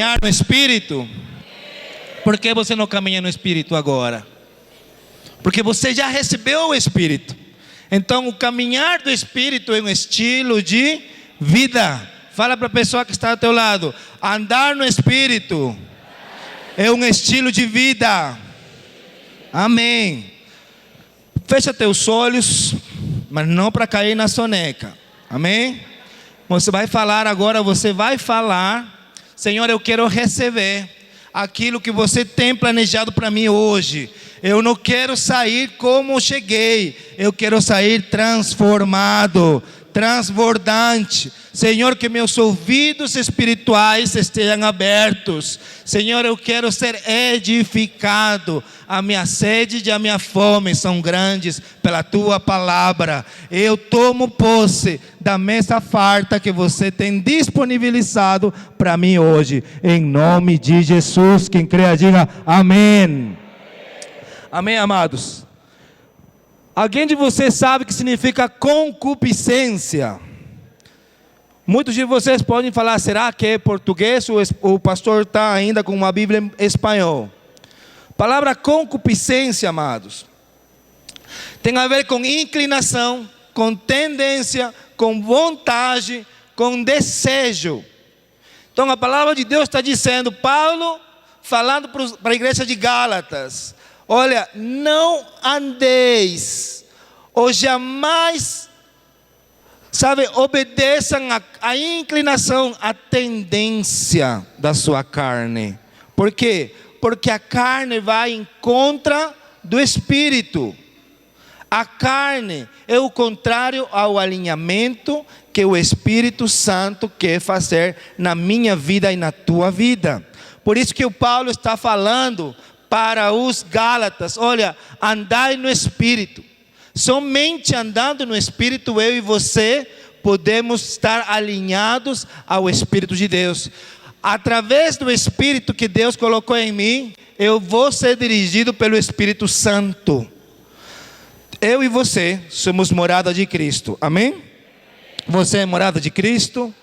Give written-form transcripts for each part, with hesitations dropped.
caminhar no Espírito? Por que você não caminha no Espírito agora? Porque você já recebeu o Espírito. Então o caminhar do Espírito é um estilo de vida. Fala para a pessoa que está ao teu lado: andar no Espírito é um estilo de vida. Amém. Fecha teus olhos, mas não para cair na soneca. Amém? Você vai falar agora, você vai falar: Senhor, eu quero receber aquilo que você tem planejado para mim hoje. Eu não quero sair como cheguei, eu quero sair transformado, transbordante. Senhor, que meus ouvidos espirituais estejam abertos. Senhor, eu quero ser edificado. A minha sede e a minha fome são grandes pela tua palavra. Eu tomo posse da mesa farta que você tem disponibilizado para mim hoje. Em nome de Jesus, quem crê diga amém. Amém, amados. Alguém de vocês sabe o que significa concupiscência? Muitos de vocês podem falar: será que é português ou o pastor está ainda com uma Bíblia em espanhol? A palavra concupiscência, amados, tem a ver com inclinação, com tendência, com vontade, com desejo. Então a palavra de Deus está dizendo, Paulo falando para a igreja de Gálatas: olha, não andeis ou jamais, obedeçam a inclinação, a tendência da sua carne. Por quê? Porque a carne vai em contra do Espírito. A carne é o contrário ao alinhamento que o Espírito Santo quer fazer na minha vida e na tua vida. Por isso que o Paulo está falando para os Gálatas: olha, andai no Espírito. Somente andando no Espírito, eu e você podemos estar alinhados ao Espírito de Deus. Através do Espírito que Deus colocou em mim, eu vou ser dirigido pelo Espírito Santo. Eu e você somos morada de Cristo, amém? Você é morada de Cristo.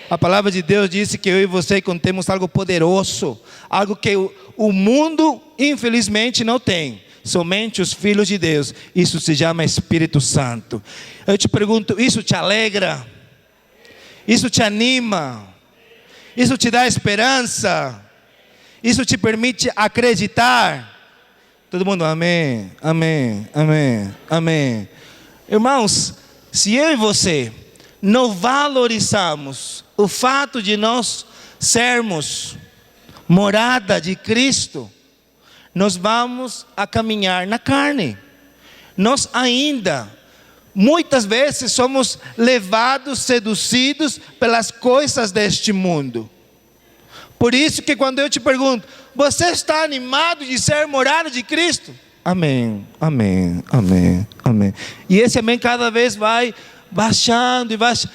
A palavra de Deus disse que eu e você contemos algo poderoso, algo que o mundo infelizmente não tem. Somente os filhos de Deus. Isso se chama Espírito Santo. Eu te pergunto: isso te alegra? Isso te anima? Isso te dá esperança? Isso te permite acreditar? Todo mundo, amém, amém, amém, amém. Irmãos, se eu e você não valorizamos o fato de nós sermos morada de Cristo, nós vamos a caminhar na carne. Nós ainda, muitas vezes, somos levados, seduzidos pelas coisas deste mundo. Por isso que quando eu te pergunto: você está animado de ser morada de Cristo? Amém, amém, amém, amém. E esse amém cada vez vai baixando e baixando.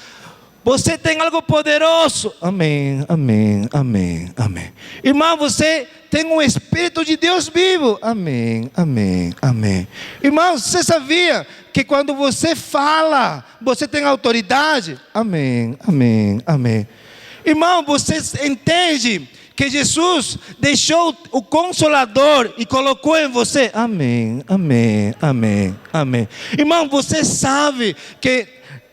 Você tem algo poderoso. Amém, amém, amém, amém. Irmão, você tem um Espírito de Deus vivo. Amém, amém, amém. Irmão, você sabia que quando você fala, você tem autoridade? Amém, amém, amém. Irmão, você entende que Jesus deixou o Consolador e colocou em você? Amém, amém, amém, amém. Irmão, você sabe que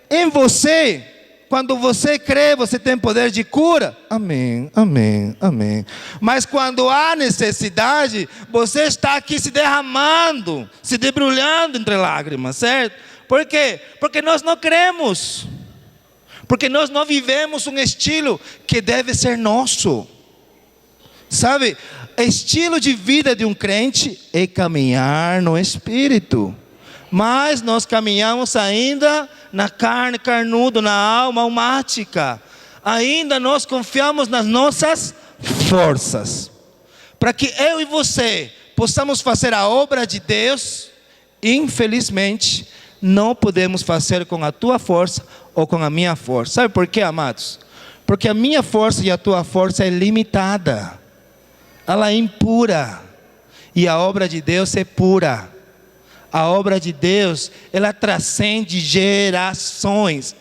em você, quando você crê, você tem poder de cura? Amém, amém, amém. Mas quando há necessidade, você está aqui se derramando, se debrulhando entre lágrimas, certo? Por quê? Porque nós não cremos. Porque nós não vivemos um estilo que deve ser nosso. Sabe, estilo de vida de um crente é caminhar no Espírito. Mas nós caminhamos ainda na carne, carnudo, na alma almática. Ainda nós confiamos nas nossas forças. Para que eu e você possamos fazer a obra de Deus, infelizmente, não podemos fazer com a tua força ou com a minha força. Sabe por quê, amados? Porque a minha força e a tua força é limitada. Ela é impura. E a obra de Deus é pura. A obra de Deus, ela transcende gerações.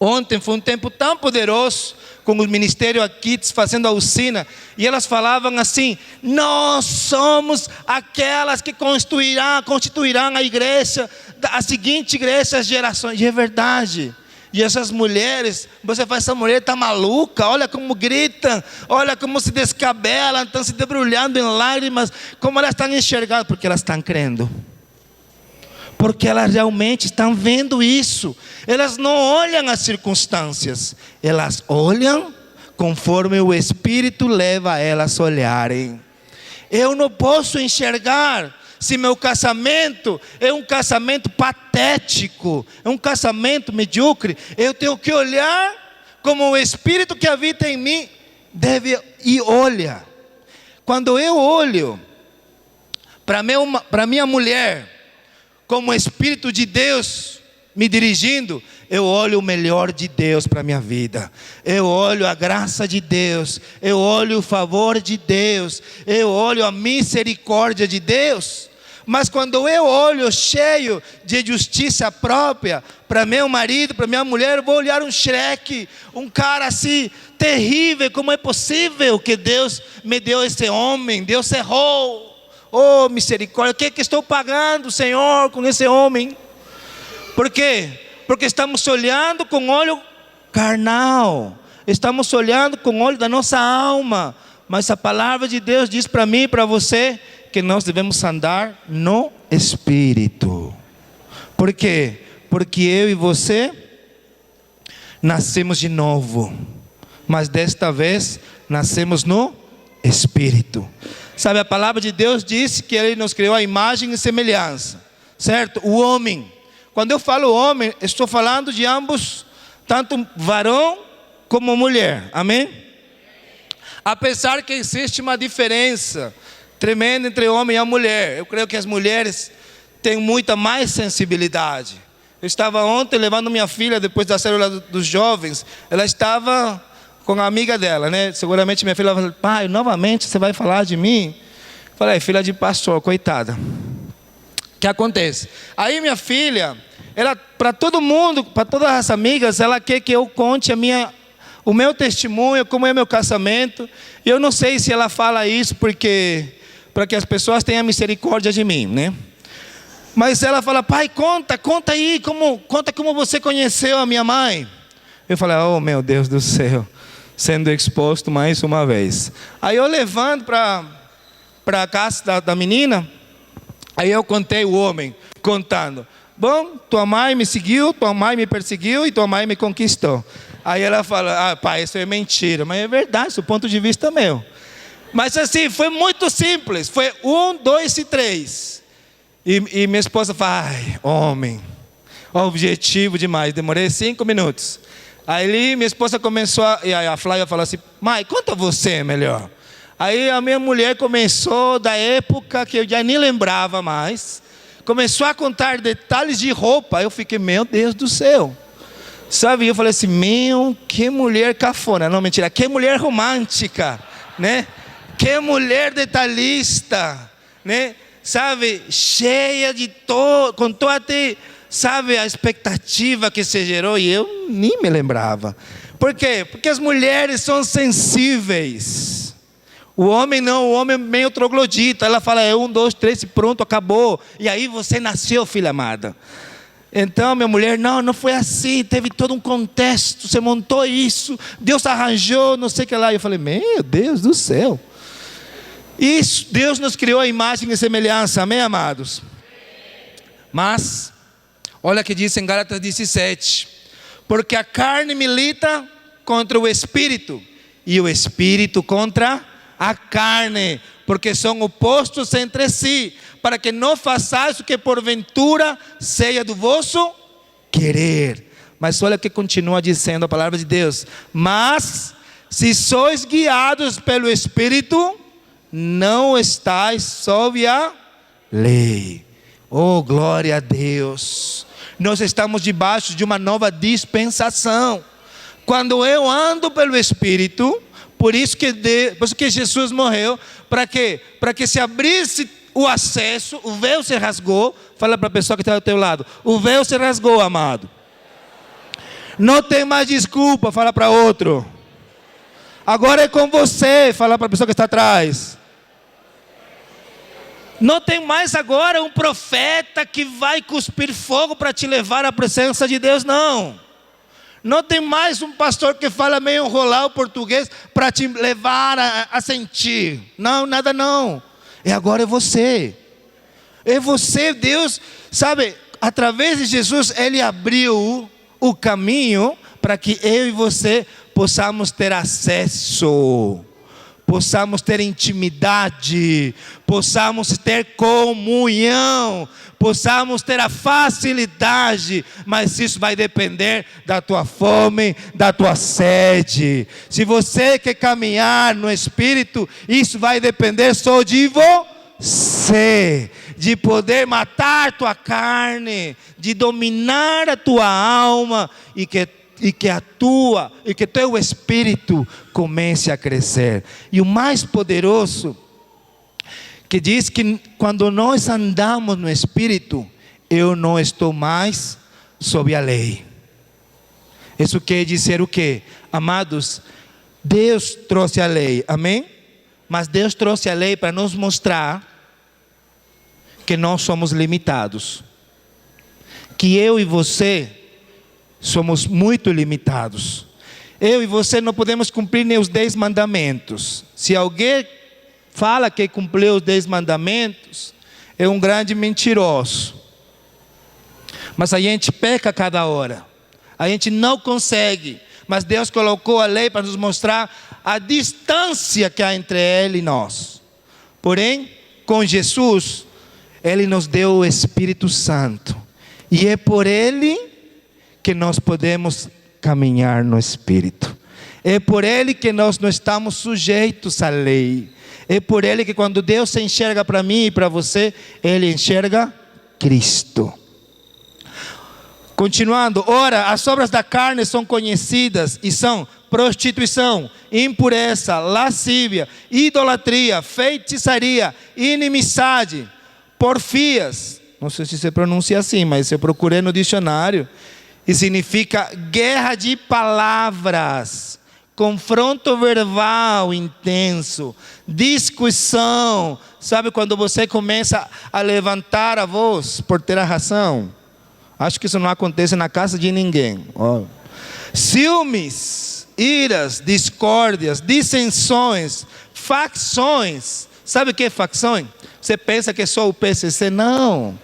Ontem foi um tempo tão poderoso, com o Ministério aqui, fazendo a usina, e elas falavam assim: nós somos aquelas que constituirão a igreja, a seguinte igreja, as gerações. E é verdade. E essas mulheres, você fala, essa mulher está maluca, olha como gritam, olha como se descabelam, estão se debrulhando em lágrimas, como elas estão enxergando, porque elas estão crendo. Porque elas realmente estão vendo isso. Elas não olham as circunstâncias, elas olham conforme o Espírito leva elas a olharem. Eu não posso enxergar se meu casamento é um casamento patético, é um casamento medíocre. Eu tenho que olhar como o Espírito que habita em mim deve e olha. Quando eu olho para minha mulher, como o Espírito de Deus me dirigindo, eu olho o melhor de Deus para a minha vida. Eu olho a graça de Deus, eu olho o favor de Deus, eu olho a misericórdia de Deus. Mas quando eu olho cheio de justiça própria para meu marido, para minha mulher, eu vou olhar um Shrek, um cara assim terrível. Como é possível que Deus me deu esse homem? Deus errou. Oh, misericórdia, o que é que estou pagando, Senhor, com esse homem? Por quê? Porque estamos olhando com olho carnal, estamos olhando com olho da nossa alma. Mas a palavra de Deus diz para mim e para você que nós devemos andar no Espírito. Por quê? Porque eu e você nascemos de novo, mas desta vez nascemos no Espírito. Sabe, a palavra de Deus diz que Ele nos criou a imagem e semelhança, certo? O homem. Quando eu falo homem, estou falando de ambos, tanto varão como mulher, amém? Apesar que existe uma diferença tremenda entre o homem e a mulher. Eu creio que as mulheres têm muita mais sensibilidade. Eu estava ontem levando minha filha, depois da célula dos jovens, ela estava com a amiga dela, né? Seguramente minha filha falou: pai, novamente você vai falar de mim? Eu falei: filha de pastor, coitada. O que acontece? Aí minha filha, ela, para todo mundo, para todas as amigas, ela quer que eu conte o meu testemunho, como é meu casamento. E eu não sei se ela fala isso para que as pessoas tenham misericórdia de mim, né? Mas ela fala: pai, conta aí, conta como você conheceu a minha mãe. Eu falei: oh meu Deus do céu, sendo exposto mais uma vez. Aí eu levanto para a casa da menina, aí eu contei o homem, contando: bom, tua mãe me seguiu, tua mãe me perseguiu e tua mãe me conquistou. Aí ela fala: ah, pai, isso é mentira. Mas é verdade, do ponto de vista meu. Mas assim, foi muito simples. Foi 1, 2 e 3. E minha esposa fala: ai, homem, objetivo demais. Demorei 5 minutos. Aí minha esposa começou, e a Flávia falou assim: mãe, conta você melhor. Aí a minha mulher começou, da época que eu já nem lembrava mais, começou a contar detalhes de roupa. Eu fiquei: meu Deus do céu. Sabe, eu falei assim: meu, que mulher cafona. Não, mentira, que mulher romântica, né? Que mulher detalhista, né? Sabe, cheia de com toda, sabe, a expectativa que se gerou. E eu nem me lembrava. Por quê? Porque as mulheres são sensíveis. O homem não, o homem é meio troglodita. Ela fala: é 1, 2, 3 e pronto, acabou. E aí você nasceu, filha amada. Então minha mulher: não foi assim, teve todo um contexto, você montou isso, Deus arranjou, não sei o que lá. Eu falei: meu Deus do céu. Isso, Deus nos criou a imagem e semelhança, amém, amados? Mas, olha o que diz em Gálatas 17: porque a carne milita contra o Espírito, e o Espírito contra a carne, porque são opostos entre si, para que não façais o que porventura seja do vosso querer. Mas olha o que continua dizendo a palavra de Deus: mas se sois guiados pelo Espírito, não estáis sob a lei. Oh, glória a Deus. Nós estamos debaixo de uma nova dispensação. Quando eu ando pelo Espírito, por isso que Jesus morreu, para quê? Para que se abrisse o acesso, o véu se rasgou. Fala para a pessoa que está ao teu lado: o véu se rasgou, amado. Não tem mais desculpa. Fala para outro. Agora é com você. Fala para a pessoa que está atrás. Não tem mais agora um profeta que vai cuspir fogo para te levar à presença de Deus, não. Não tem mais um pastor que fala meio enrolar o português para te levar a sentir. Não, nada não. Agora é você. É você, Deus, sabe, através de Jesus, Ele abriu o caminho para que eu e você possamos ter acesso, possamos ter intimidade, possamos ter comunhão, possamos ter a facilidade, mas isso vai depender da tua fome, da tua sede. Se você quer caminhar no Espírito, isso vai depender só de você, de poder matar tua carne, de dominar a tua alma e que teu espírito comece a crescer. E o mais poderoso, que diz que quando nós andamos no Espírito, eu não estou mais sob a lei. Isso quer dizer o quê? Amados, Deus trouxe a lei, amém? Mas Deus trouxe a lei para nos mostrar que nós somos limitados, que eu e você somos muito limitados. Eu e você não podemos cumprir nem os 10 mandamentos. Se alguém fala que cumpriu os 10 mandamentos, é um grande mentiroso. Mas a gente peca a cada hora. A gente não consegue. Mas Deus colocou a lei para nos mostrar a distância que há entre Ele e nós. Porém, com Jesus, Ele nos deu o Espírito Santo. E é por Ele que nós podemos caminhar no Espírito. É por Ele que nós não estamos sujeitos à lei. É por Ele que quando Deus se enxerga para mim e para você, Ele enxerga Cristo. Continuando, ora, as obras da carne são conhecidas e são prostituição, impureza, lascívia, idolatria, feitiçaria, inimizade, porfias. Não sei se se pronuncia assim, mas eu procurei no dicionário. E significa guerra de palavras, confronto verbal intenso, discussão. Sabe quando você começa a levantar a voz por ter a razão? Acho que isso não acontece na casa de ninguém. Ciúmes, iras, discórdias, dissensões, facções. Sabe o que é facções? Você pensa que é só o PCC? Não.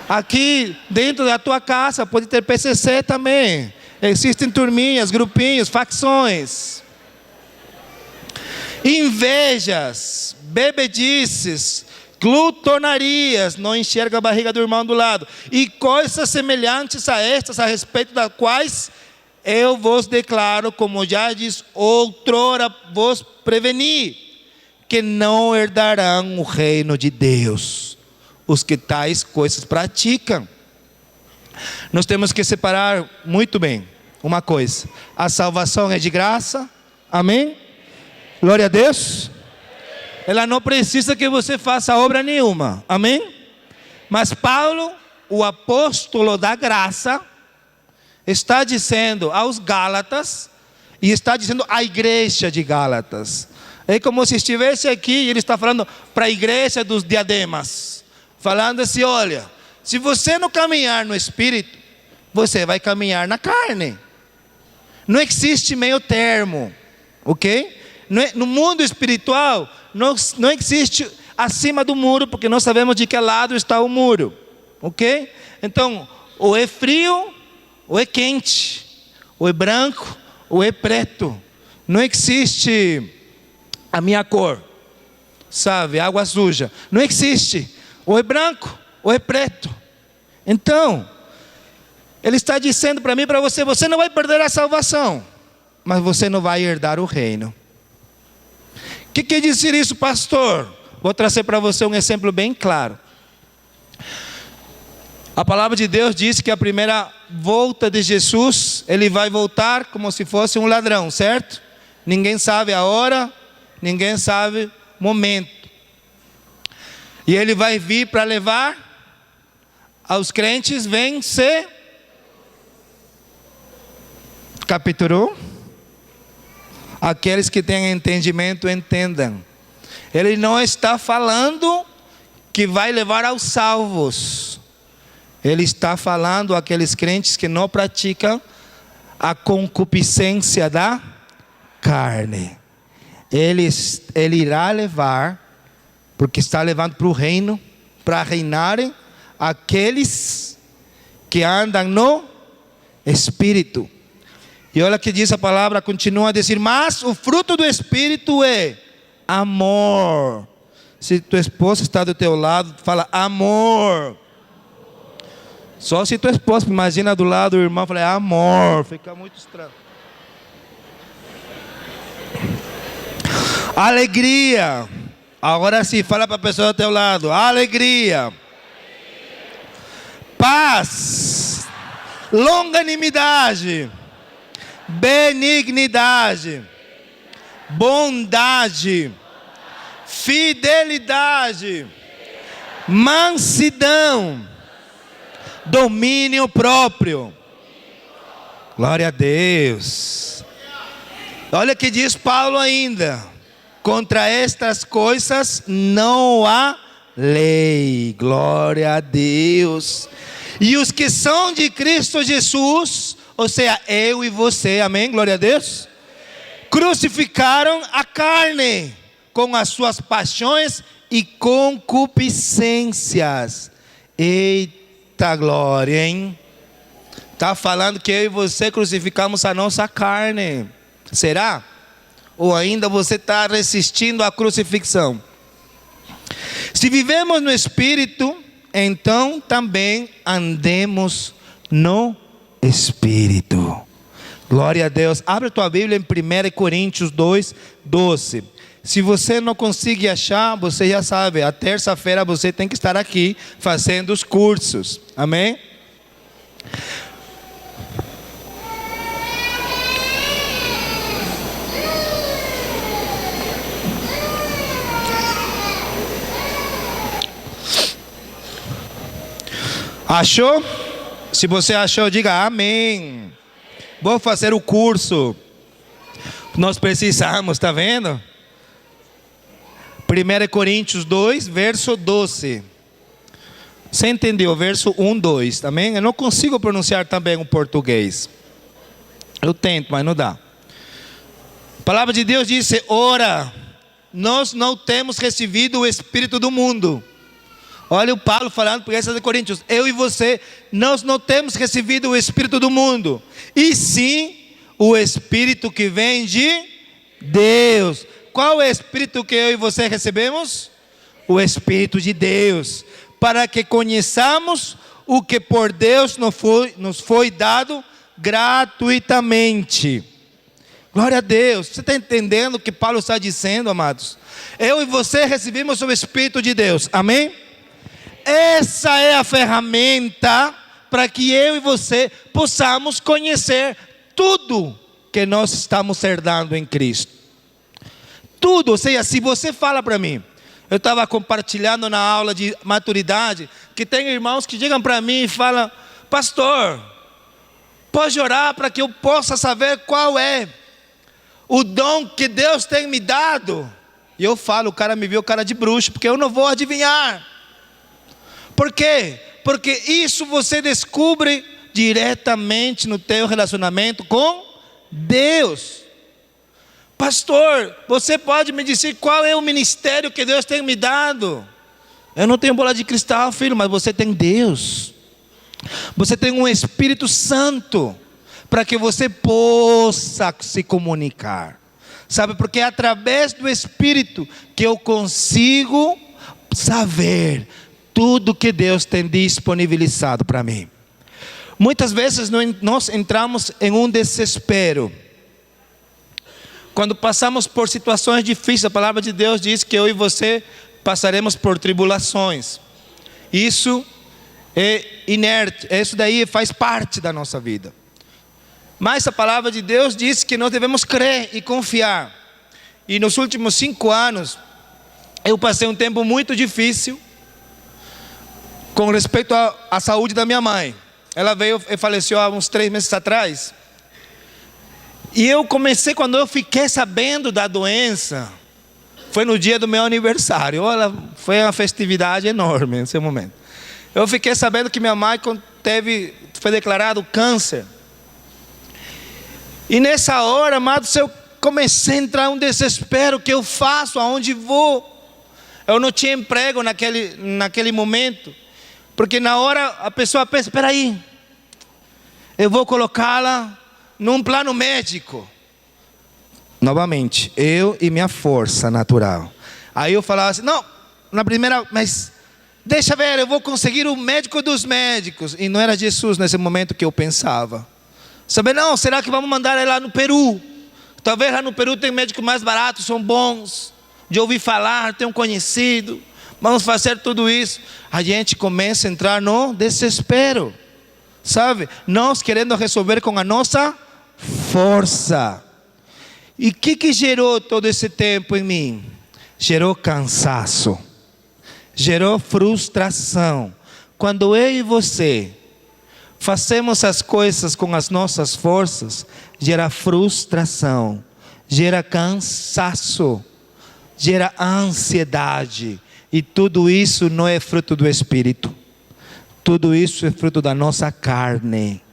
Aqui dentro da tua casa pode ter PCC também. Existem turminhas, grupinhos, facções. Invejas, bebedices, glutonarias, não enxerga a barriga do irmão do lado. E coisas semelhantes a estas, a respeito das quais eu vos declaro, como já diz, outrora vos preveni, que não herdarão o reino de Deus os que tais coisas praticam. Nós temos que separar muito bem uma coisa: a salvação é de graça, amém? Glória a Deus. Ela não precisa que você faça obra nenhuma, amém? Mas Paulo, o apóstolo da graça, está dizendo aos Gálatas, e está dizendo à igreja de Gálatas, é como se estivesse aqui e ele está falando para a igreja dos diademas, falando assim: olha, se você não caminhar no Espírito, você vai caminhar na carne. Não existe meio termo, ok? No mundo espiritual, não existe acima do muro, porque nós sabemos de que lado está o muro, ok? Então, ou é frio, ou é quente, ou é branco, ou é preto. Não existe a minha cor, sabe, água suja. Não existe. Ou é branco, ou é preto. Então, ele está dizendo para mim e para você: você não vai perder a salvação, mas você não vai herdar o reino. O que quer dizer isso, pastor? Vou trazer para você um exemplo bem claro. A palavra de Deus diz que a primeira volta de Jesus, Ele vai voltar como se fosse um ladrão, certo? Ninguém sabe a hora, ninguém sabe o momento. E Ele vai vir para levar aos crentes capturou. Aqueles que têm entendimento, entendam. Ele não está falando que vai levar aos salvos. Ele está falando àqueles crentes que não praticam a concupiscência da carne. Ele irá levar, porque está levando para o reino, para reinarem aqueles que andam no Espírito. E olha que diz a palavra, continua a dizer, mas o fruto do Espírito é amor. Se tua esposa está do teu lado, fala amor. Só se tua esposa, imagina do lado do irmão, fala amor, fica muito estranho. Alegria. Agora sim, fala para a pessoa do teu lado, alegria. Paz, longanimidade, benignidade, bondade, fidelidade, mansidão, domínio próprio. Glória a Deus. Olha o que diz Paulo ainda: contra estas coisas não há lei. Glória a Deus. E os que são de Cristo Jesus, ou seja, eu e você, amém? Glória a Deus. Crucificaram a carne com as suas paixões e concupiscências. Eita glória, hein? Está falando que eu e você crucificamos a nossa carne. Será? Ou ainda você está resistindo à crucifixão? Se vivemos no Espírito, então também andemos no Espírito. Glória a Deus. Abre tua Bíblia em 1 Coríntios 2, 12. Se você não conseguir achar, você já sabe, a terça-feira você tem que estar aqui fazendo os cursos. Amém? Achou? Se você achou, diga amém. Vou fazer o curso. Nós precisamos, está vendo? 1 Coríntios 2, verso 12. Você entendeu? Verso 1, 2, amém? Eu não consigo pronunciar também o português. Eu tento, mas não dá. A palavra de Deus diz: ora, nós não temos recebido o Espírito do mundo. Olha o Paulo falando para os Coríntios: eu e você, nós não temos recebido o Espírito do mundo, e sim o Espírito que vem de Deus. Qual é o Espírito que eu e você recebemos? O Espírito de Deus, para que conheçamos o que por Deus nos foi dado gratuitamente. Glória a Deus. Você está entendendo o que Paulo está dizendo, amados? Eu e você recebemos o Espírito de Deus, amém? Essa é a ferramenta para que eu e você possamos conhecer tudo que nós estamos herdando em Cristo. Tudo, ou seja, se você fala para mim, eu estava compartilhando na aula de maturidade, que tem irmãos que chegam para mim e falam: pastor, pode orar para que eu possa saber qual é o dom que Deus tem me dado? E eu falo, o cara me viu cara de bruxo, porque eu não vou adivinhar. Por quê? Porque isso você descobre diretamente no teu relacionamento com Deus. Pastor, você pode me dizer qual é o ministério que Deus tem me dado? Eu não tenho bola de cristal, filho, mas você tem Deus. Você tem um Espírito Santo para que você possa se comunicar. Sabe, porque é através do Espírito que eu consigo saber tudo que Deus tem disponibilizado para mim. Muitas vezes nós entramos em um desespero. Quando passamos por situações difíceis, a palavra de Deus diz que eu e você passaremos por tribulações. Isso é inerte, isso daí faz parte da nossa vida. Mas a palavra de Deus diz que nós devemos crer e confiar. E nos últimos 5 anos, eu passei um tempo muito difícil com respeito à saúde da minha mãe. Ela veio e faleceu há uns 3 meses atrás. E eu comecei, quando eu fiquei sabendo da doença, foi no dia do meu aniversário. Olha, foi uma festividade enorme nesse momento. Eu fiquei sabendo que minha mãe foi declarado câncer. E nessa hora, amados, eu comecei a entrar em um desespero. O que eu faço? Aonde vou? Eu não tinha emprego naquele momento. Porque na hora a pessoa pensa, espera aí, eu vou colocá-la num plano médico. Novamente, eu e minha força natural. Aí eu falava assim, não, na primeira, mas deixa ver, eu vou conseguir o médico dos médicos. E não era Jesus nesse momento que eu pensava. Sabe, não, será que vamos mandar ela lá no Peru? Talvez lá no Peru tem médicos mais baratos, são bons. De ouvir falar, tem um conhecido. Vamos fazer tudo isso. A gente começa a entrar no desespero. Sabe? Nós querendo resolver com a nossa força. E o que gerou todo esse tempo em mim? Gerou cansaço. Gerou frustração. Quando eu e você fazemos as coisas com as nossas forças, gera frustração, gera cansaço, gera ansiedade. E tudo isso não é fruto do Espírito. Tudo isso é fruto da nossa carne.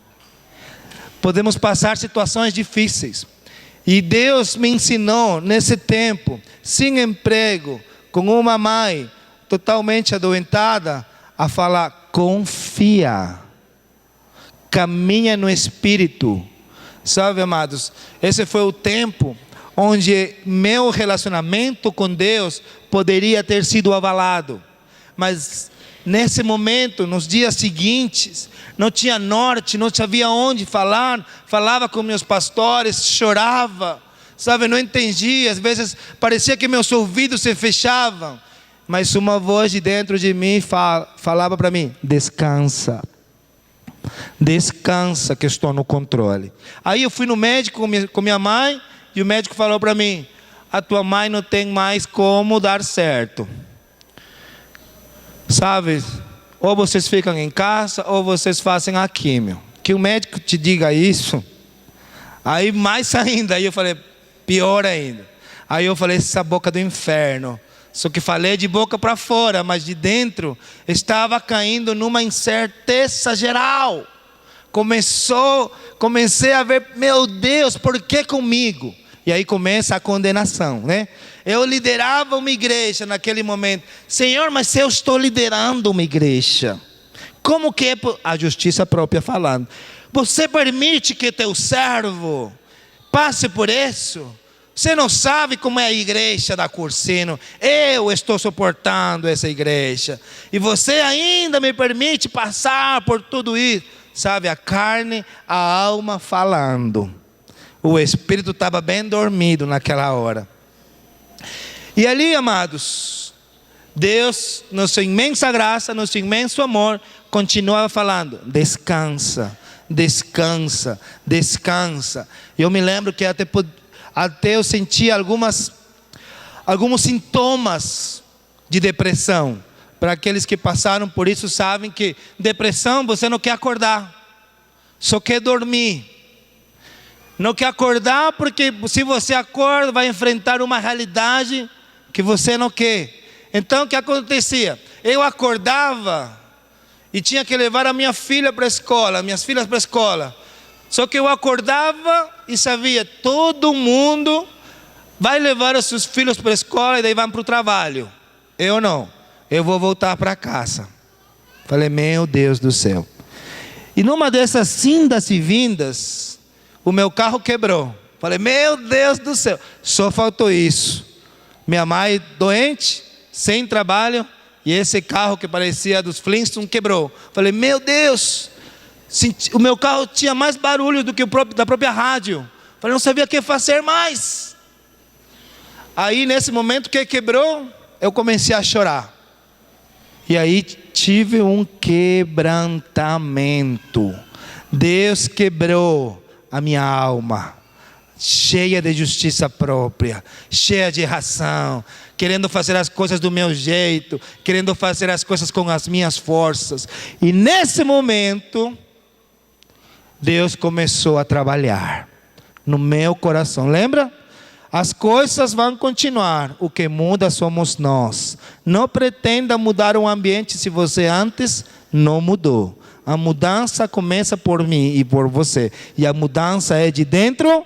Podemos passar situações difíceis. E Deus me ensinou nesse tempo, sem emprego, com uma mãe totalmente adoentada, a falar, confia. Caminha no Espírito. Sabe, amados, esse foi o tempo onde meu relacionamento com Deus poderia ter sido abalado. Mas nesse momento, nos dias seguintes, não tinha norte, não sabia onde falar. Falava com meus pastores, chorava, sabe, não entendia. Às vezes parecia que meus ouvidos se fechavam. Mas uma voz de dentro de mim falava para mim, descansa. Descansa que estou no controle. Aí eu fui no médico com minha mãe. E o médico falou para mim, a tua mãe não tem mais como dar certo. Sabe, ou vocês ficam em casa, ou vocês fazem a químio. Que o médico te diga isso. Aí mais ainda, aí eu falei, pior ainda. Aí eu falei, essa boca do inferno. Só que falei de boca para fora, mas de dentro estava caindo numa incerteza geral. Comecei a ver, meu Deus, por que comigo? E aí começa a condenação, né? Eu liderava uma igreja naquele momento. Senhor, mas se eu estou liderando uma igreja, como que é a justiça própria falando? Você permite que teu servo passe por isso? Você não sabe como é a igreja da Cursino. Eu estou suportando essa igreja. E você ainda me permite passar por tudo isso. Sabe, a carne, a alma falando. O espírito estava bem dormido naquela hora. E ali, amados, Deus, na sua imensa graça, no seu imenso amor, continuava falando, descansa, descansa, descansa. E eu me lembro que até eu sentia alguns sintomas de depressão. Para aqueles que passaram por isso sabem que depressão você não quer acordar, só quer dormir. Não quer acordar porque se você acorda vai enfrentar uma realidade que você não quer. Então o que acontecia? Eu acordava e tinha que levar a minha filha para a escola, minhas filhas para a escola. Só que eu acordava e sabia, todo mundo vai levar os seus filhos para a escola e daí vão para o trabalho. Eu não, eu vou voltar para casa. Falei, meu Deus do céu. E numa dessas indas e vindas, o meu carro quebrou. Falei, meu Deus do céu, só faltou isso. Minha mãe doente, sem trabalho, e esse carro que parecia dos Flintstones quebrou. Falei, meu Deus, o meu carro tinha mais barulho do que da própria rádio. Falei, não sabia o que fazer mais. Aí nesse momento que quebrou, eu comecei a chorar. E aí tive um quebrantamento. Deus quebrou a minha alma, cheia de justiça própria, cheia de razão, querendo fazer as coisas do meu jeito, querendo fazer as coisas com as minhas forças. E nesse momento, Deus começou a trabalhar. no meu coração. Lembra? As coisas vão continuar, o que muda somos nós. Não pretenda mudar o ambiente se você antes não mudou. A mudança começa por mim e por você. E a mudança é de dentro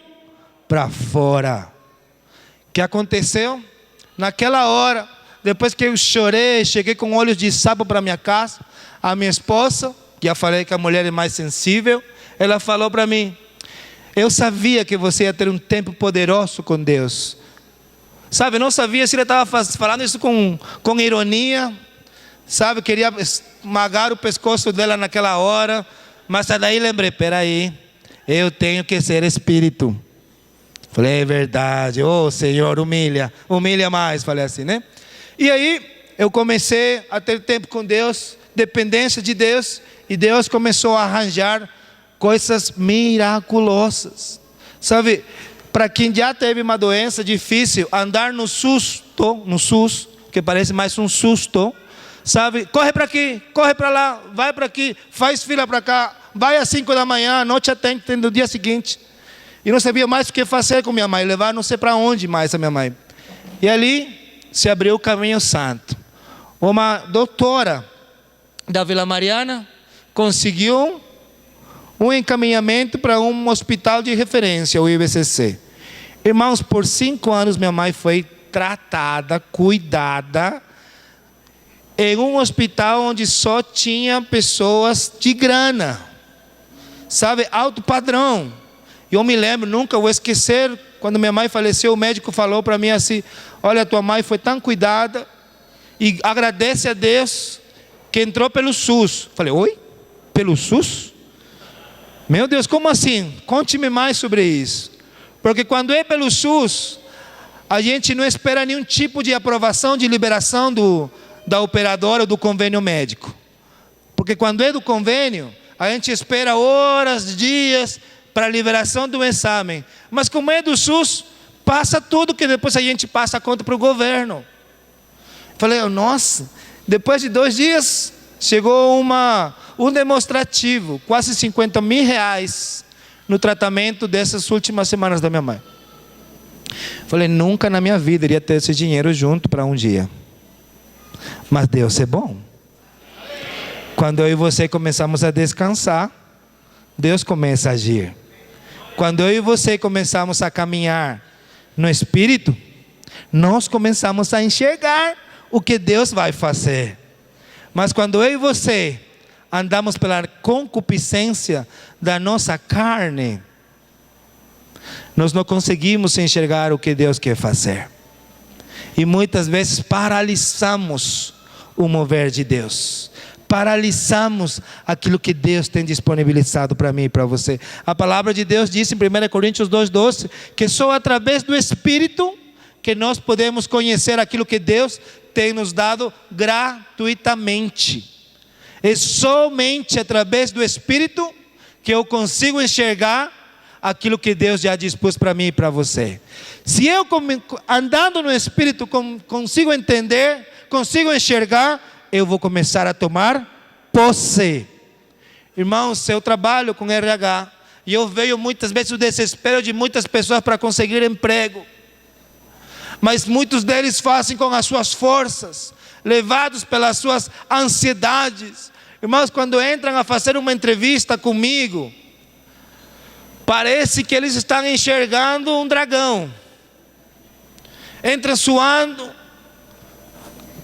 para fora. O que aconteceu? Naquela hora, depois que eu chorei, cheguei com olhos de sapo para minha casa, a minha esposa, já falei que a mulher é mais sensível, ela falou para mim: eu sabia que você ia ter um tempo poderoso com Deus. Sabe, eu não sabia se ele estava falando isso com ironia. Sabe, queria esmagar o pescoço dela naquela hora. Mas daí lembrei, peraí, eu tenho que ser espírito. Falei, é verdade, ô Senhor, humilha mais, falei assim, né? E aí, eu comecei a ter tempo com Deus, dependência de Deus. E Deus começou a arranjar coisas miraculosas. Sabe, para quem já teve uma doença difícil, andar no SUS, que parece mais um susto, sabe, corre para aqui, corre para lá, vai para aqui, faz fila para cá, vai às 5 da manhã, à noite atende no dia seguinte. E não sabia mais o que fazer com minha mãe, levar não sei para onde mais a minha mãe. E ali se abriu o caminho santo. Uma doutora da Vila Mariana conseguiu um encaminhamento para um hospital de referência, o IBCC. Irmãos, por 5 anos minha mãe foi tratada, cuidada, em um hospital onde só tinha pessoas de grana, sabe, alto padrão. E eu me lembro, nunca vou esquecer, quando minha mãe faleceu, o médico falou para mim assim: olha, tua mãe foi tão cuidada, e agradece a Deus que entrou pelo SUS. Falei, oi? Pelo SUS? Meu Deus, como assim? Conte-me mais sobre isso. Porque quando é pelo SUS, a gente não espera nenhum tipo de aprovação, de liberação da operadora ou do convênio médico. Porque quando é do convênio, a gente espera horas, dias para a liberação do exame. Mas como é do SUS, passa tudo, que depois a gente passa a conta para o governo. Falei, nossa, depois de 2 dias, chegou um demonstrativo, quase 50 mil reais no tratamento dessas últimas semanas da minha mãe. Falei, nunca na minha vida iria ter esse dinheiro junto para um dia. Mas Deus é bom. Quando eu e você começamos a descansar, Deus começa a agir. Quando eu e você começamos a caminhar no Espírito, nós começamos a enxergar o que Deus vai fazer. Mas quando eu e você andamos pela concupiscência da nossa carne, nós não conseguimos enxergar o que Deus quer fazer. E muitas vezes paralisamos o mover de Deus. Paralisamos aquilo que Deus tem disponibilizado para mim e para você. A palavra de Deus diz em 1 Coríntios 2,12 que só através do Espírito que nós podemos conhecer aquilo que Deus tem nos dado gratuitamente. É somente através do Espírito que eu consigo enxergar aquilo que Deus já dispôs para mim e para você. Se eu, andando no Espírito, consigo entender, consigo enxergar, eu vou começar a tomar posse. Irmãos, eu trabalho com RH e eu vejo muitas vezes o desespero de muitas pessoas para conseguir emprego. Mas muitos deles fazem com as suas forças, levados pelas suas ansiedades. Irmãos, quando entram a fazer uma entrevista comigo, parece que eles estão enxergando um dragão. Entram suando,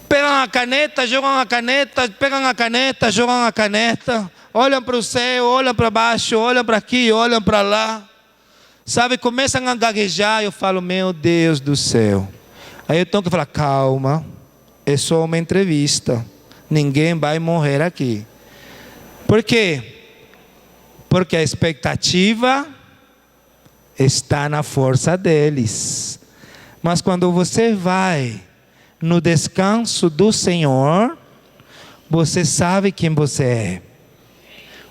pegam a caneta, jogam a caneta, pegam a caneta, jogam a caneta, olham para o céu, olham para baixo, olham para aqui, olham para lá. Sabe, começam a gaguejar, eu falo, meu Deus do céu. Aí eu tenho que falar, calma, é só uma entrevista, ninguém vai morrer aqui. Por quê? Porque a expectativa está na força deles. Mas quando você vai no descanso do Senhor, você sabe quem você é.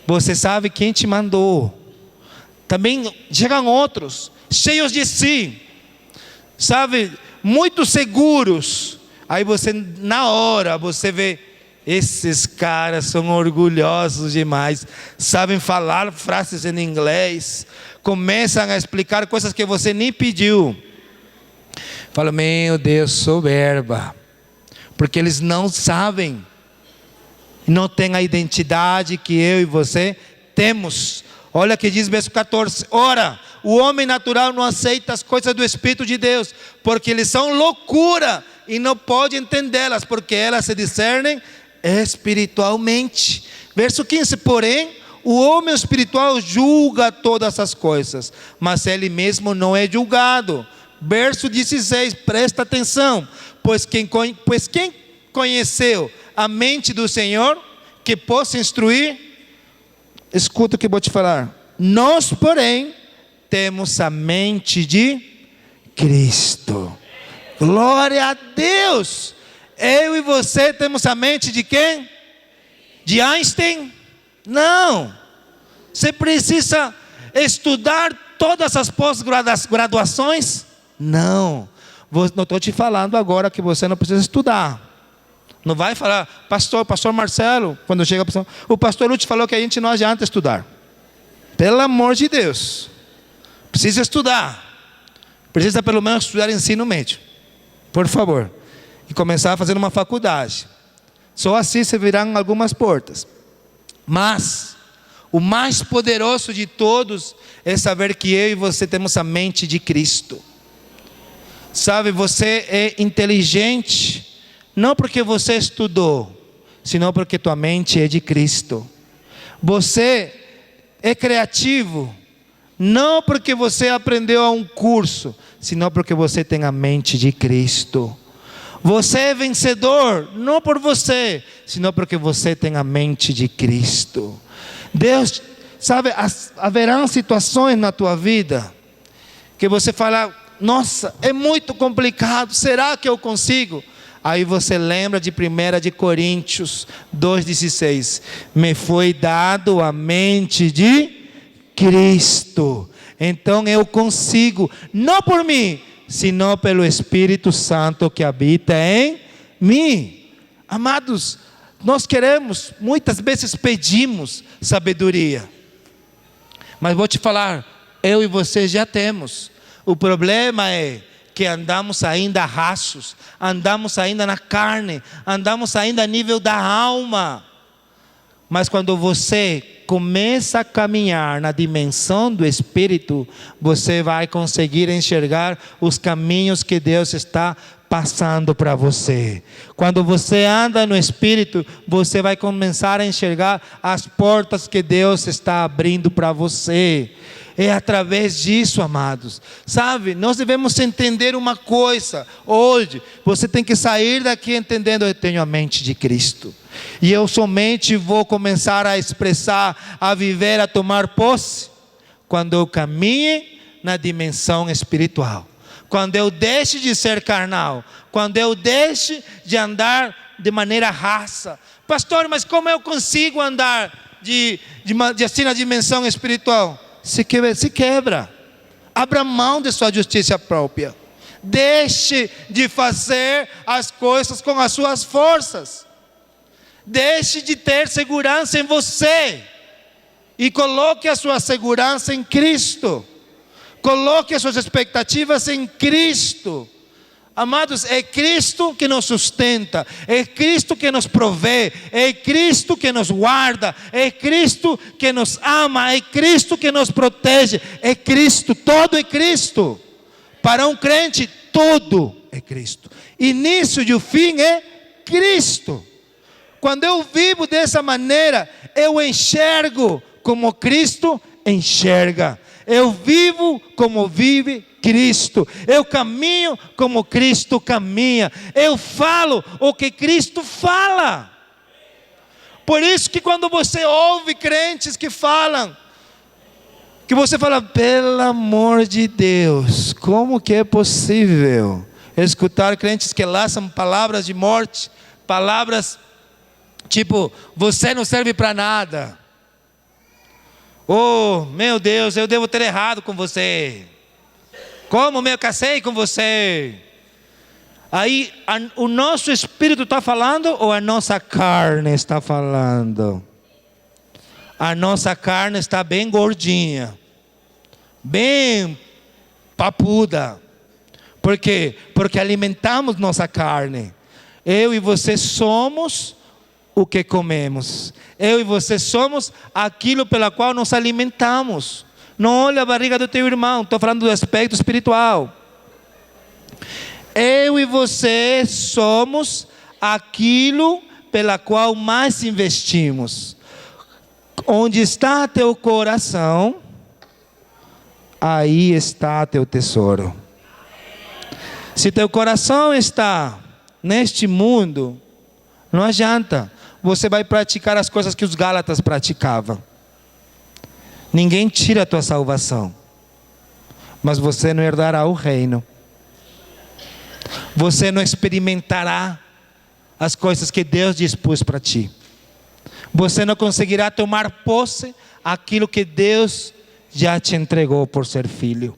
Você sabe quem te mandou. Também chegam outros, cheios de si, sabe, muito seguros. Aí você, na hora, você vê, esses caras são orgulhosos demais, sabem falar frases em inglês, começam a explicar coisas que você nem pediu. Fala, meu Deus, soberba. Porque eles não sabem, não têm a identidade que eu e você temos. Olha que diz verso 14: ora, o homem natural não aceita as coisas do Espírito de Deus, porque eles são loucura e não pode entendê-las, porque elas se discernem espiritualmente. Verso 15: porém, o homem espiritual julga todas as coisas, mas ele mesmo não é julgado. Verso 16, presta atenção: pois quem conheceu a mente do Senhor, que possa instruir? Escuta o que eu vou te falar. Nós, porém, temos a mente de Cristo. Glória a Deus. Eu e você temos a mente de quem? De Einstein? Não. Você precisa estudar todas as pós-graduações? Não. Não estou te falando agora que você não precisa estudar. Não vai falar, pastor Marcelo, quando chega a pessoa, o pastor Lute falou que a gente não adianta estudar. Pelo amor de Deus. Precisa estudar. Precisa pelo menos estudar ensino médio. Por favor. E começar a fazer uma faculdade. Só assim se virão algumas portas. Mas o mais poderoso de todos é saber que eu e você temos a mente de Cristo. Sabe, você é inteligente, não porque você estudou, senão porque tua mente é de Cristo. Você é criativo, não porque você aprendeu a um curso, senão porque você tem a mente de Cristo. Você é vencedor, não por você, senão porque você tem a mente de Cristo. Deus, sabe, haverão situações na tua vida que você fala, nossa, é muito complicado, será que eu consigo? Aí você lembra de 1 de Coríntios 2,16. Me foi dado a mente de Cristo. Então eu consigo, não por mim, senão pelo Espírito Santo que habita em mim. Amados, nós queremos, muitas vezes pedimos sabedoria. Mas vou te falar, eu e você já temos. O problema é que andamos ainda rasos, andamos ainda na carne, andamos ainda a nível da alma. Mas quando você começa a caminhar na dimensão do Espírito, você vai conseguir enxergar os caminhos que Deus está passando para você. Quando você anda no Espírito, você vai começar a enxergar as portas que Deus está abrindo para você. É através disso, amados. Sabe, nós devemos entender uma coisa. Hoje, você tem que sair daqui entendendo, eu tenho a mente de Cristo. E eu somente vou começar a expressar, a viver, a tomar posse, quando eu caminhe na dimensão espiritual. Quando eu deixe de ser carnal. Quando eu deixe de andar de maneira rasa. Pastor, mas como eu consigo andar assim na dimensão espiritual? Se quebra. Abra mão de sua justiça própria. Deixe de fazer as coisas com as suas forças. Deixe de ter segurança em você. E coloque a sua segurança em Cristo. Coloque as suas expectativas em Cristo. Amados, é Cristo que nos sustenta, é Cristo que nos provê, é Cristo que nos guarda, é Cristo que nos ama, é Cristo que nos protege, é Cristo, todo é Cristo. Para um crente, tudo é Cristo. Início e o fim é Cristo. Quando eu vivo dessa maneira, eu enxergo como Cristo enxerga. Eu vivo como vive Cristo. Eu caminho como Cristo caminha. Eu falo o que Cristo fala. Por isso que quando você ouve crentes que falam, que você fala, pelo amor de Deus, como que é possível escutar crentes que lançam palavras de morte, palavras tipo, você não serve para nada. Oh, meu Deus, eu devo ter errado com você. Como eu casei com você? Aí, o nosso espírito está falando ou a nossa carne está falando? A nossa carne está bem gordinha. bem papuda. Por quê? Porque alimentamos nossa carne. Eu e você somos o que comemos. Eu e você somos aquilo pela qual nos alimentamos. Não olha a barriga do teu irmão, estou falando do aspecto espiritual. Eu e você somos aquilo pela qual mais investimos. Onde está teu coração, aí está teu tesouro. Se teu coração está neste mundo, não adianta. Você vai praticar as coisas que os Gálatas praticavam. Ninguém tira a tua salvação, mas você não herdará o reino. Você não experimentará as coisas que Deus dispôs para ti. Você não conseguirá tomar posse aquilo que Deus já te entregou por ser filho.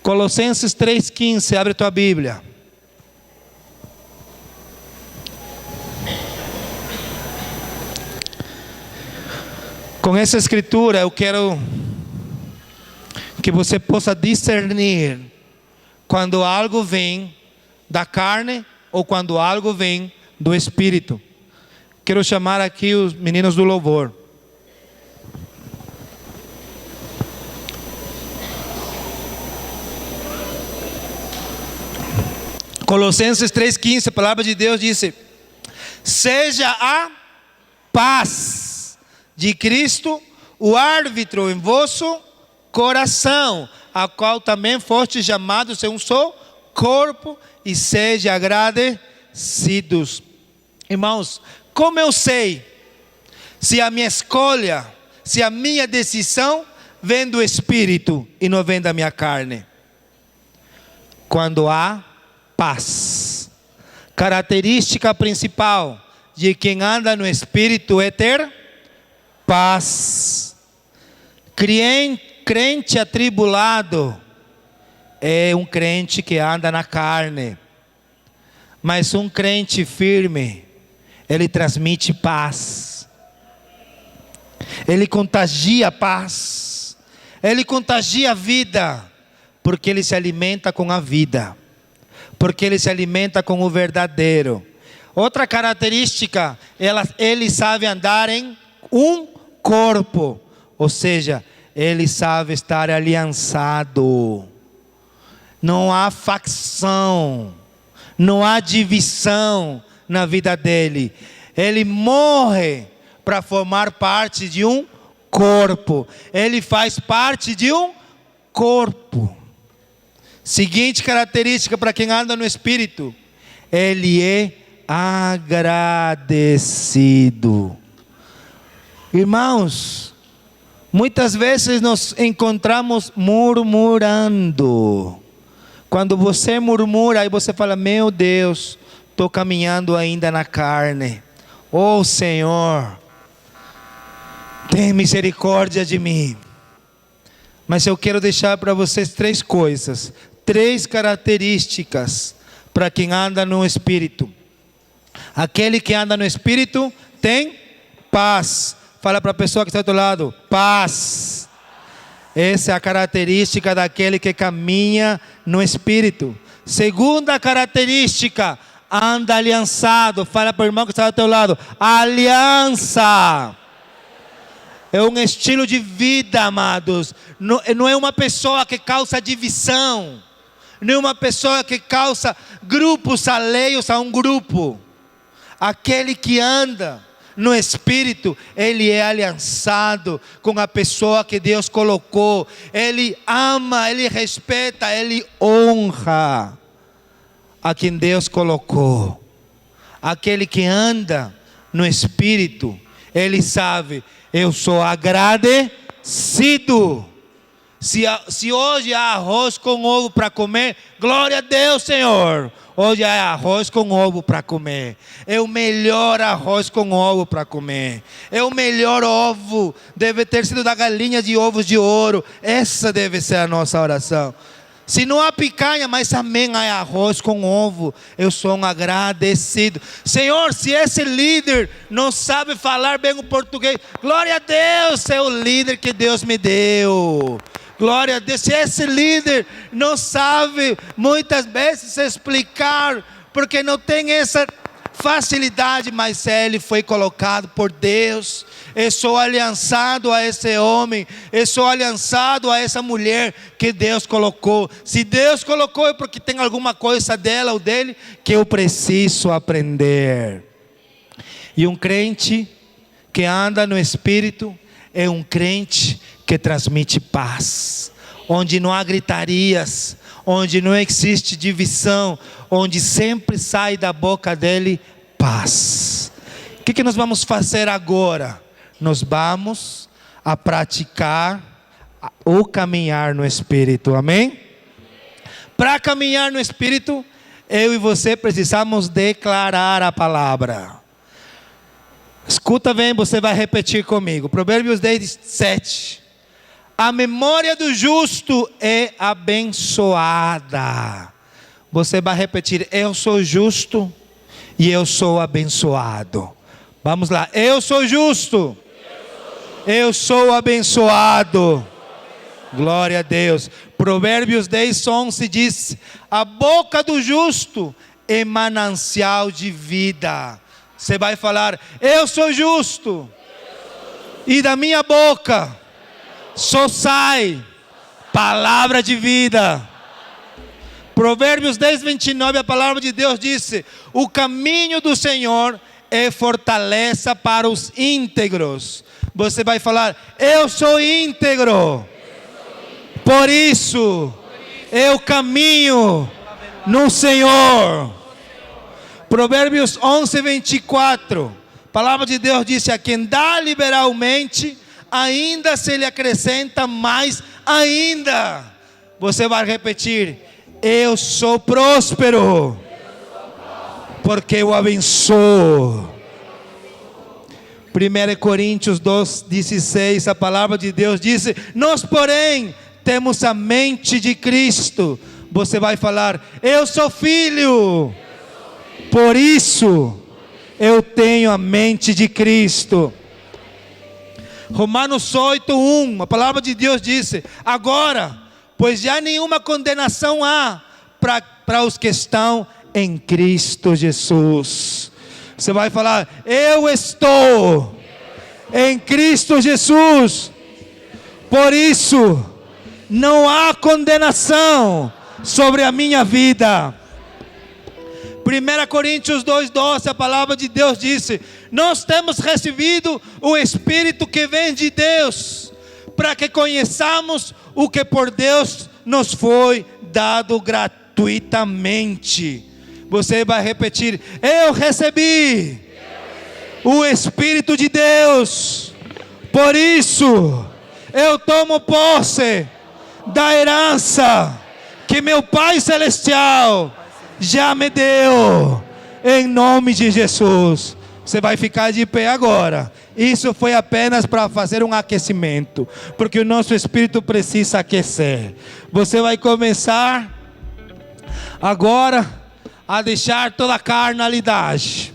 Colossenses 3,15, abre tua Bíblia. Com essa escritura eu quero que você possa discernir quando algo vem da carne ou quando algo vem do Espírito. Quero chamar aqui os meninos do louvor. Colossenses 3,15, a palavra de Deus diz: seja a paz de Cristo o árbitro em vosso coração, a qual também foste chamados em um só corpo, e seja agradecidos. Irmãos, como eu sei se a minha escolha, se a minha decisão vem do Espírito e não vem da minha carne? Quando há paz. Característica principal de quem anda no Espírito é ter paz. Crente atribulado é um crente que anda na carne, mas um crente firme, ele transmite paz, ele contagia paz, ele contagia a vida, porque ele se alimenta com a vida, porque ele se alimenta com o verdadeiro. Outra característica, ele sabe andar em um corpo, ou seja, ele sabe estar aliançado. Não há facção, não há divisão na vida dele. Ele morre para formar parte de um corpo. Ele faz parte de um corpo. Seguinte característica para quem anda no Espírito: ele é agradecido. Irmãos, muitas vezes nos encontramos murmurando. Quando você murmura, aí você fala: meu Deus, estou caminhando ainda na carne. Oh Senhor, tem misericórdia de mim. Mas eu quero deixar para vocês três coisas, três características para quem anda no Espírito. Aquele que anda no Espírito tem paz. Fala para a pessoa que está ao teu lado: paz. Essa é a característica daquele que caminha no Espírito. Segunda característica: anda aliançado. Fala para o irmão que está ao teu lado: aliança. É um estilo de vida, amados. Não é uma pessoa que causa divisão. Não é uma pessoa que causa grupos alheios a um grupo. Aquele que anda no Espírito, ele é aliançado com a pessoa que Deus colocou. Ele ama, ele respeita, ele honra a quem Deus colocou. Aquele que anda no Espírito, ele sabe: eu sou agradecido. Se hoje há arroz com ovo para comer, glória a Deus, Senhor. Hoje há arroz com ovo para comer. É o melhor arroz com ovo para comer. É o melhor ovo. Deve ter sido da galinha de ovos de ouro. Essa deve ser a nossa oração. Se não há picanha, mas amém, há arroz com ovo. Eu sou um agradecido. Senhor, se esse líder não sabe falar bem o português, glória a Deus, é o líder que Deus me deu. Glória a Deus. Se esse líder não sabe muitas vezes explicar, porque não tem essa facilidade, mas ele foi colocado por Deus. Eu sou aliançado a esse homem, eu sou aliançado a essa mulher que Deus colocou. Se Deus colocou é porque tem alguma coisa dela ou dele que eu preciso aprender. E um crente que anda no Espírito é um crente que transmite paz, onde não há gritarias, onde não existe divisão, onde sempre sai da boca dele paz. O que nós vamos fazer agora? Nós vamos a praticar o caminhar no Espírito, amém? Para caminhar no Espírito, eu e você precisamos declarar a palavra. Escuta bem, você vai repetir comigo. Provérbios 10, 7. A memória do justo é abençoada. Você vai repetir: eu sou justo e eu sou abençoado. Vamos lá. Eu sou justo. Eu sou abençoado. Glória a Deus. Provérbios 10, 11 diz: a boca do justo é manancial de vida. Você vai falar: eu sou justo, e da minha boca só sai palavra de vida. Provérbios 10, 29, a palavra de Deus disse: o caminho do Senhor é fortaleza para os íntegros. Você vai falar: eu sou íntegro, por isso eu caminho no Senhor. Provérbios 11, 24, a palavra de Deus disse: a quem dá liberalmente, ainda se lhe acrescenta mais ainda. Você vai repetir: eu sou próspero, porque eu abençoo. 1 Coríntios 2, 16, a palavra de Deus disse: nós porém temos a mente de Cristo. Você vai falar: eu sou filho, por isso eu tenho a mente de Cristo. Romanos 8, 1, a palavra de Deus disse: agora, pois já nenhuma condenação há para os que estão em Cristo Jesus. Você vai falar: eu estou em Cristo Jesus, por isso não há condenação sobre a minha vida. 1 Coríntios 2,12, a palavra de Deus disse: nós temos recebido o Espírito que vem de Deus, para que conheçamos o que por Deus nos foi dado gratuitamente. Você vai repetir: eu recebi o Espírito de Deus, por isso eu tomo posse da herança que meu Pai Celestial já me deu, em nome de Jesus. Você vai ficar de pé agora. Isso foi apenas para fazer um aquecimento, porque o nosso espírito precisa aquecer. Você vai começar agora a deixar toda a carnalidade.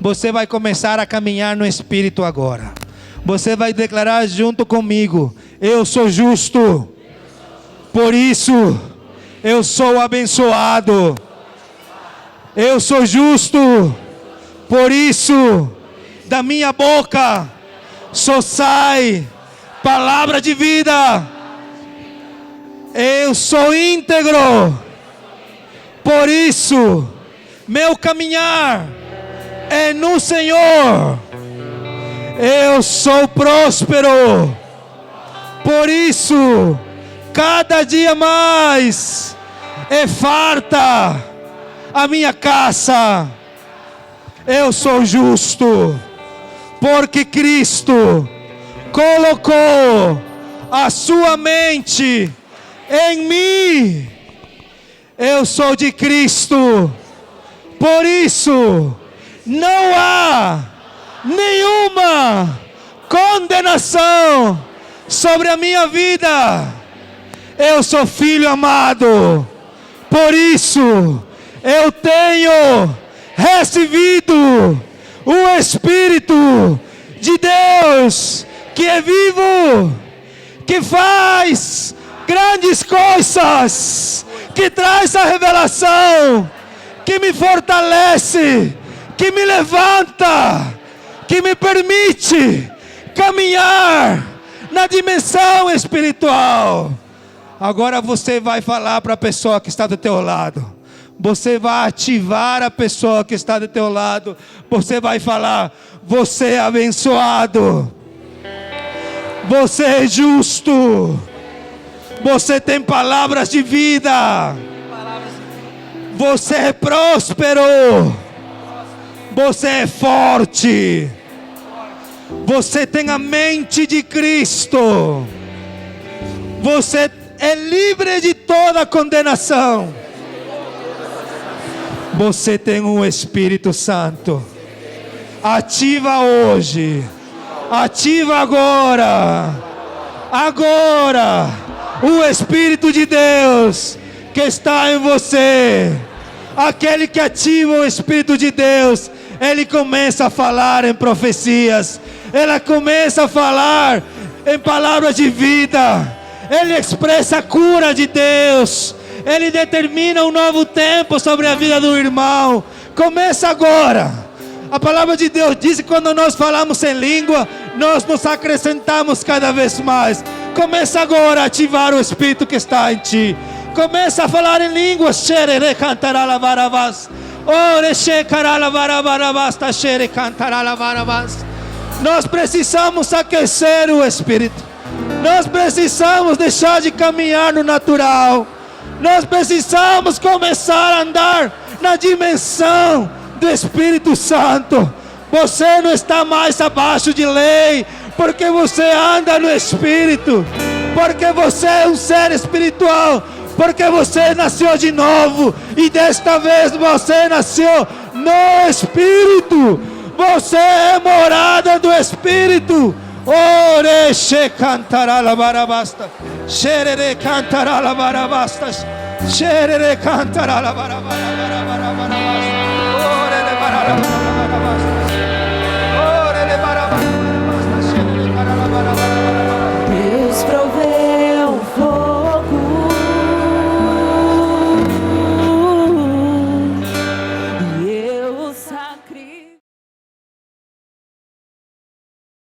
Você vai começar a caminhar no Espírito agora. Você vai declarar junto comigo: eu sou justo, por isso eu sou abençoado. Eu sou justo, por isso da minha boca só sai palavra de vida. Eu sou íntegro, por isso meu caminhar é no Senhor. Eu sou próspero, por isso cada dia mais é farta a minha casa. Eu sou justo, porque Cristo colocou a sua mente em mim. Eu sou de Cristo, por isso não há nenhuma condenação sobre a minha vida. Eu sou filho amado, por isso eu tenho recebido o Espírito de Deus, que é vivo, que faz grandes coisas, que traz a revelação, que me fortalece, que me levanta, que me permite caminhar na dimensão espiritual. Agora você vai falar para a pessoa que está do teu lado. Você vai ativar a pessoa que está do teu lado. Você vai falar: você é abençoado. Você é justo. Você tem palavras de vida. Você é próspero. Você é forte. Você tem a mente de Cristo. Você é livre de toda condenação. Você tem um Espírito Santo. Ativa hoje. Ativa agora. Agora. O Espírito de Deus que está em você. Aquele que ativa o Espírito de Deus, ele começa a falar em profecias. Ele começa a falar em palavras de vida. Ele expressa a cura de Deus. Ele determina um novo tempo sobre a vida do irmão. Começa agora. A palavra de Deus diz que quando nós falamos em língua, nós nos acrescentamos cada vez mais. Começa agora a ativar o Espírito que está em ti. Começa a falar em línguas. Xerere cantará lavarabás. Ore xecará lavarabás. Taxere cantará lavarabás. Nós precisamos aquecer o Espírito. Nós precisamos deixar de caminhar no natural. Nós precisamos começar a andar na dimensão do Espírito Santo. Você não está mais abaixo de lei, porque você anda no Espírito, porque você é um ser espiritual, porque você nasceu de novo, e desta vez você nasceu no Espírito. Você é morada do Espírito. Oreche cantará la barabasta, xerere cantará la barabasta, xerere cantará la barabasta, ore le barabasta.